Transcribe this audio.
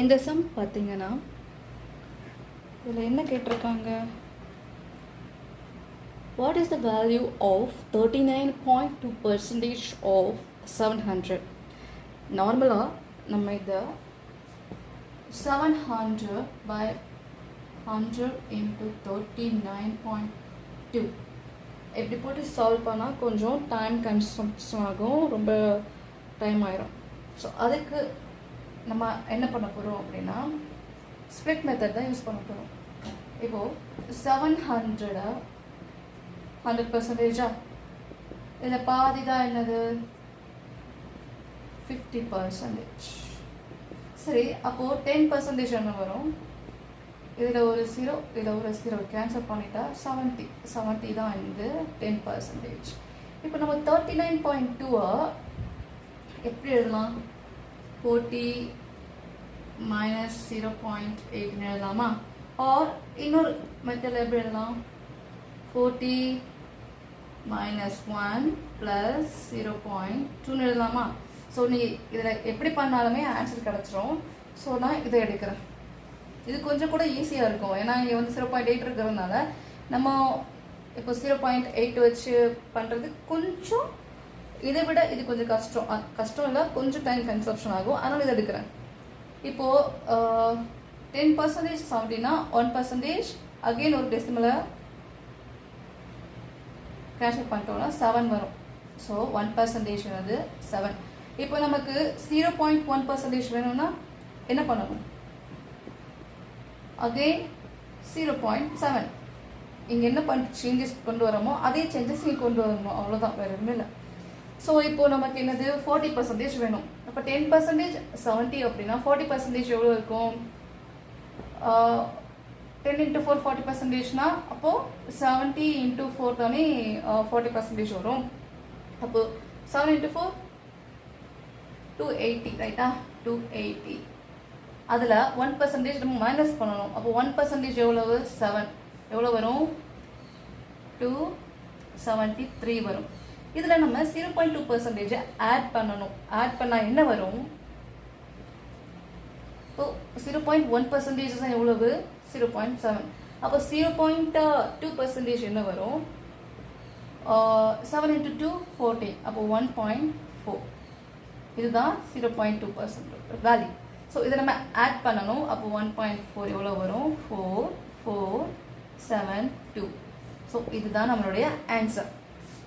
இந்த சம் பார்த்தீங்கன்னா இதில் என்ன கேட்டிருக்காங்க, what is the value of 39.2% of 700. நார்மலாக நம்ம இதை 700 by 100 into 39.2 எப்படி போட்டு சால்வ் பண்ணால் கொஞ்சம் டைம் கன்சம்ப்ஷன் ஆகும், ரொம்ப டைம் ஆயிரும். ஸோ அதுக்கு நம்ம என்ன பண்ண போகிறோம் அப்படின்னா ஸ்ப்ளிட் மெத்தட் தான் யூஸ் பண்ண போகிறோம். இப்போது 700 100%, இதில் பாதி தான் என்னது 50%. சரி, அப்போது 10% என்ன வரும், இதில் ஒரு 0 இதில் ஒரு 0 கேன்சல் பண்ணிட்டா 70 தான் இது 10%. இப்போ நம்ம 39.2 எப்படி எழுதலாம், 40 minus 0.8 எழுதலாமா, ஆர் இன்னொரு மெத்தடில் எப்படி எழுதலாம், 40 minus 1 plus 0.2 எழுதலாமா. ஸோ நீ இதில் எப்படி பண்ணாலுமே ஆன்சர் கிடச்சிரும். ஸோ நான் இதை எடுக்கிறேன். இது கொஞ்சம் கூட ஈஸியாக இருக்கும், ஏன்னா இங்கே வந்து 0.8 இருக்கிறதுனால நம்ம இப்போ 0.8 வச்சு பண்ணுறது கொஞ்சம் இதை விட இது கொஞ்சம் கஷ்டம் இல்லை, கொஞ்சம் டைம் கன்சப்ஷன் ஆகும். அதனால் இதை எடுக்கிறேன். இப்போது 10% 70னா 1% அகெயின் ஒரு டெசிமலை கேன்சல் பண்ணிட்டோம்னா 7 வரும். ஸோ 1% வந்து 7. இப்போ நமக்கு 0.1% வேணும்னா என்ன பண்ணணும், அகெயின் 0.7 இங்கே என்ன சேஞ்சஸ் கொண்டு வரோமோ அதே சேஞ்சஸ் இங்கே கொண்டு வரணும், அவ்வளோதான், வேறு எதுவுமே இல்லை. ஸோ இப்போது நமக்கு என்னது 40% வேணும். அப்போ 10% 70 அப்படின்னா 40% எவ்வளோ இருக்கும், 10 into 4 40%னா அப்போது 70 into 4 தானே 40% வரும். அப்போது 7 into 4 280, ரைட்டா, 280. அதில் 1% நம்ம மைனஸ் பண்ணணும். அப்போ 1% எவ்வளவு, 7, எவ்வளோ வரும், 273 வரும். இதில் நம்ம 0.2% ஆட் பண்ணணும். ஆட் பண்ணால் என்ன வரும், இப்போ 0.1% தான் எவ்வளவு, 0.7. அப்போ 0.2% என்ன வரும், 7 into 2 14, அப்போ 1.4. இதுதான் 0.2% வேல்யூ. ஸோ இதை நம்ம ஆட் பண்ணணும். அப்போ 1.4 எவ்வளோ வரும், 4 4 7 2. ஸோ இதுதான் நம்மளுடைய ஆன்சர்.